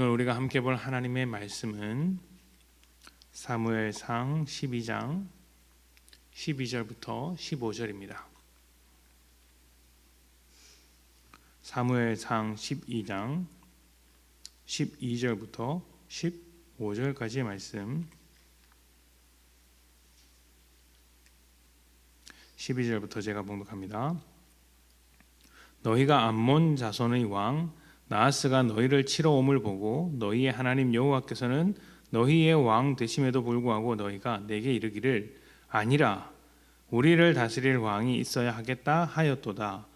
오늘 우리가 함께 볼 하나님의 말씀은 사무엘상 12장 12절부터 15절입니다. 사무엘상 12장 12절부터 15절까지의 말씀. 12절부터 제가 봉독합니다. 너희가 암몬 자손의 왕 나하스가 너희를 치러 옴을 보고 너희의 하나님 여호와께서는 너희의 왕 되심에도 불구하고 너희가 내게 이르기를 아니라 우리를 다스릴 왕이 있어야 하겠다 하였도다.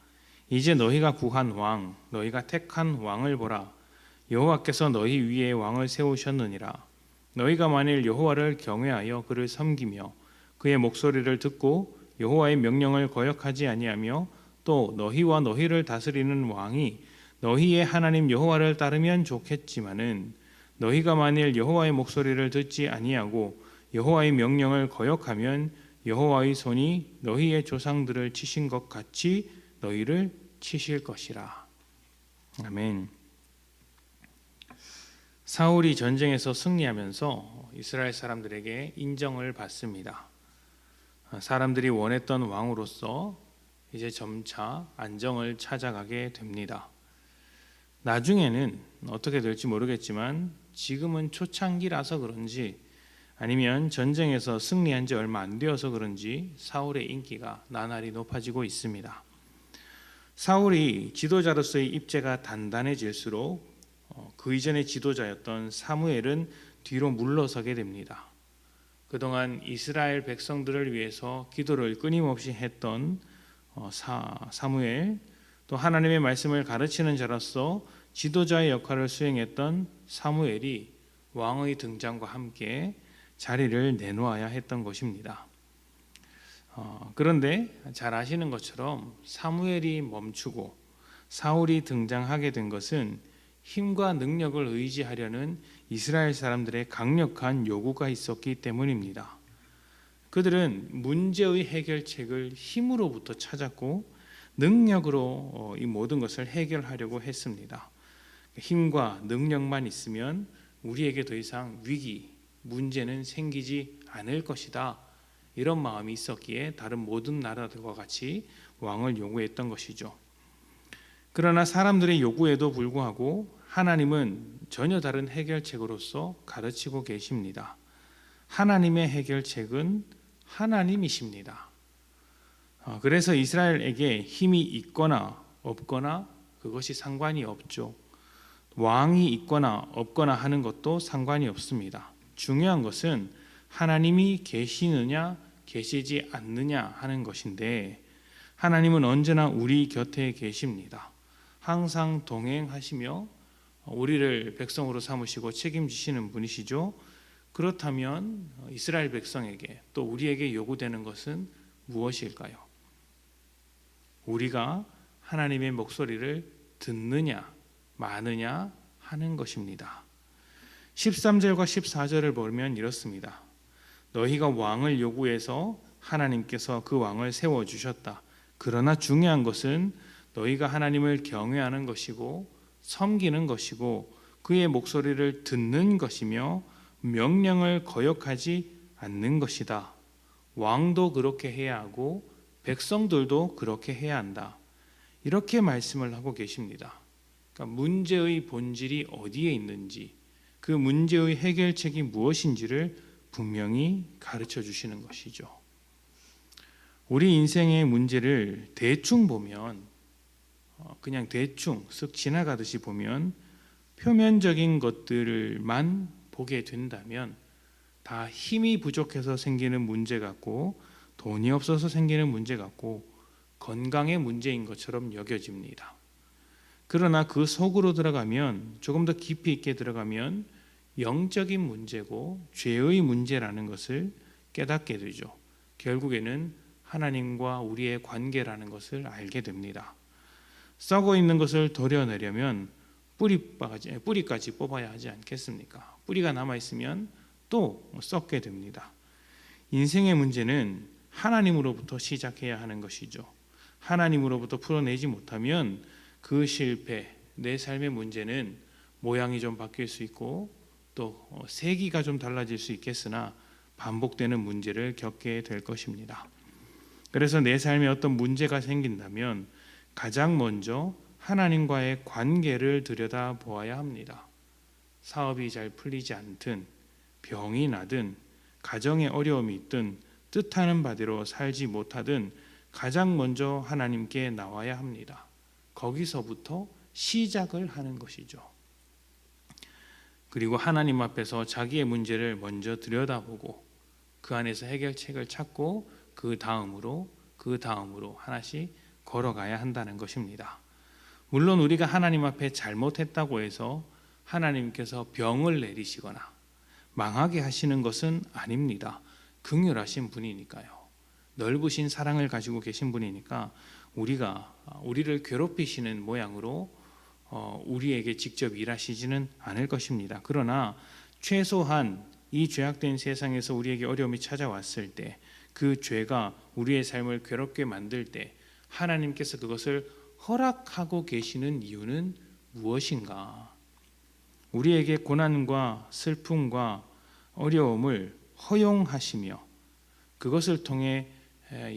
이제 너희가 구한 왕 너희가 택한 왕을 보라. 여호와께서 너희 위에 왕을 세우셨느니라. 너희가 만일 여호와를 경외하여 그를 섬기며 그의 목소리를 듣고 여호와의 명령을 거역하지 아니하며 또 너희와 너희를 다스리는 왕이 너희의 하나님 여호와를 따르면 좋겠지만은 너희가 만일 여호와의 목소리를 듣지 아니하고 여호와의 명령을 거역하면 여호와의 손이 너희의 조상들을 치신 것 같이 너희를 치실 것이라. 아멘. 사울이 전쟁에서 승리하면서 이스라엘 사람들에게 인정을 받습니다. 사람들이 원했던 왕으로서 이제 점차 안정을 찾아가게 됩니다. 나중에는 어떻게 될지 모르겠지만 지금은 초창기라서 그런지 아니면 전쟁에서 승리한 지 얼마 안 되어서 그런지 사울의 인기가 나날이 높아지고 있습니다. 사울이 지도자로서의 입지가 단단해질수록 그 이전의 지도자였던 사무엘은 뒤로 물러서게 됩니다. 그동안 이스라엘 백성들을 위해서 기도를 끊임없이 했던 사무엘, 또 하나님의 말씀을 가르치는 자로서 지도자의 역할을 수행했던 사무엘이 왕의 등장과 함께 자리를 내놓아야 했던 것입니다. 그런데 잘 아시는 것처럼 사무엘이 멈추고 사울이 등장하게 된 것은 힘과 능력을 의지하려는 이스라엘 사람들의 강력한 요구가 있었기 때문입니다. 그들은 문제의 해결책을 힘으로부터 찾았고 능력으로 이 모든 것을 해결하려고 했습니다. 힘과 능력만 있으면 우리에게 더 이상 위기, 문제는 생기지 않을 것이다. 이런 마음이 있었기에 다른 모든 나라들과 같이 왕을 요구했던 것이죠. 그러나 사람들의 요구에도 불구하고 하나님은 전혀 다른 해결책으로서 가르치고 계십니다. 하나님의 해결책은 하나님이십니다. 그래서 이스라엘에게 힘이 있거나 없거나 그것이 상관이 없죠. 왕이 있거나 없거나 하는 것도 상관이 없습니다. 중요한 것은 하나님이 계시느냐 계시지 않느냐 하는 것인데 하나님은 언제나 우리 곁에 계십니다. 항상 동행하시며 우리를 백성으로 삼으시고 책임지시는 분이시죠. 그렇다면 이스라엘 백성에게 또 우리에게 요구되는 것은 무엇일까요? 우리가 하나님의 목소리를 듣느냐 마느냐 하는 것입니다. 13절과 14절을 보면 이렇습니다. 너희가 왕을 요구해서 하나님께서 그 왕을 세워주셨다. 그러나 중요한 것은 너희가 하나님을 경외하는 것이고 섬기는 것이고 그의 목소리를 듣는 것이며 명령을 거역하지 않는 것이다. 왕도 그렇게 해야 하고 백성들도 그렇게 해야 한다. 이렇게 말씀을 하고 계십니다. 그러니까 문제의 본질이 어디에 있는지 그 문제의 해결책이 무엇인지를 분명히 가르쳐 주시는 것이죠. 우리 인생의 문제를 대충 보면 그냥 대충 쓱 지나가듯이 보면 표면적인 것들만 보게 된다면 다 힘이 부족해서 생기는 문제 같고 돈이 없어서 생기는 문제 같고 건강의 문제인 것처럼 여겨집니다. 그러나 그 속으로 들어가면 조금 더 깊이 있게 들어가면 영적인 문제고 죄의 문제라는 것을 깨닫게 되죠. 결국에는 하나님과 우리의 관계라는 것을 알게 됩니다. 썩어 있는 것을 도려내려면 뿌리까지 뽑아야 하지 않겠습니까? 뿌리가 남아있으면 또 썩게 됩니다. 인생의 문제는 하나님으로부터 시작해야 하는 것이죠. 하나님으로부터 풀어내지 못하면 그 실패, 내 삶의 문제는 모양이 좀 바뀔 수 있고 또 세기가 좀 달라질 수 있겠으나 반복되는 문제를 겪게 될 것입니다. 그래서 내 삶에 어떤 문제가 생긴다면 가장 먼저 하나님과의 관계를 들여다 보아야 합니다. 사업이 잘 풀리지 않든 병이 나든 가정에 어려움이 있든 뜻하는 바대로 살지 못하든 가장 먼저 하나님께 나와야 합니다. 거기서부터 시작을 하는 것이죠. 그리고 하나님 앞에서 자기의 문제를 먼저 들여다보고 그 안에서 해결책을 찾고 그 다음으로 하나씩 걸어가야 한다는 것입니다. 물론 우리가 하나님 앞에 잘못했다고 해서 하나님께서 병을 내리시거나 망하게 하시는 것은 아닙니다. 긍휼하신 분이니까요. 넓으신 사랑을 가지고 계신 분이니까 우리를 괴롭히시는 모양으로 우리에게 직접 일하시지는 않을 것입니다. 그러나 최소한 이 죄악된 세상에서 우리에게 어려움이 찾아왔을 때, 그 죄가 우리의 삶을 괴롭게 만들 때 하나님께서 그것을 허락하고 계시는 이유는 무엇인가? 우리에게 고난과 슬픔과 어려움을 허용하시며 그것을 통해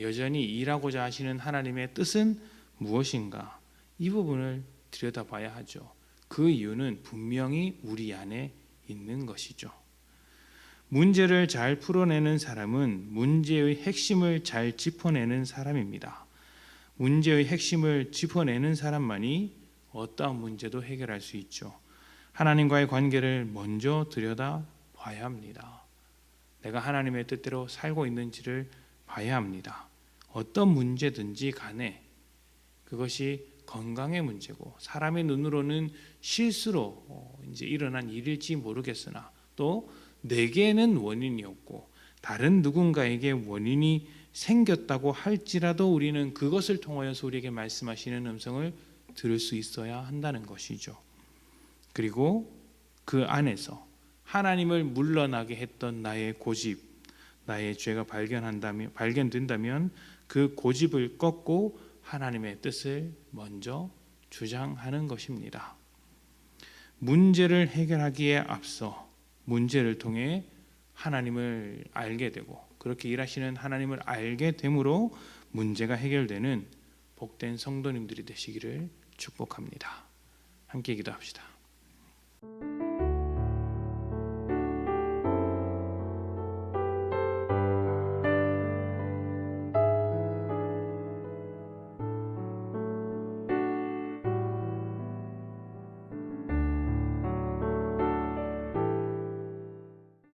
여전히 일하고자 하시는 하나님의 뜻은 무엇인가? 이 부분을 들여다봐야 하죠. 그 이유는 분명히 우리 안에 있는 것이죠. 문제를 잘 풀어내는 사람은 문제의 핵심을 잘 짚어내는 사람입니다. 문제의 핵심을 짚어내는 사람만이 어떠한 문제도 해결할 수 있죠. 하나님과의 관계를 먼저 들여다봐야 합니다. 내가 하나님의 뜻대로 살고 있는지를 봐야 합니다. 어떤 문제든지 간에 그것이 건강의 문제고 사람의 눈으로는 실수로 이제 일어난 일일지 모르겠으나 또 내게는 원인이 없고 다른 누군가에게 원인이 생겼다고 할지라도 우리는 그것을 통하여서 우리에게 말씀하시는 음성을 들을 수 있어야 한다는 것이죠. 그리고 그 안에서 하나님을 물러나게 했던 나의 고집, 나의 죄가 발견된다면 그 고집을 꺾고 하나님의 뜻을 먼저 주장하는 것입니다. 문제를 해결하기에 앞서 문제를 통해 하나님을 알게 되고 그렇게 일하시는 하나님을 알게 됨으로 문제가 해결되는 복된 성도님들이 되시기를 축복합니다. 함께 기도합시다.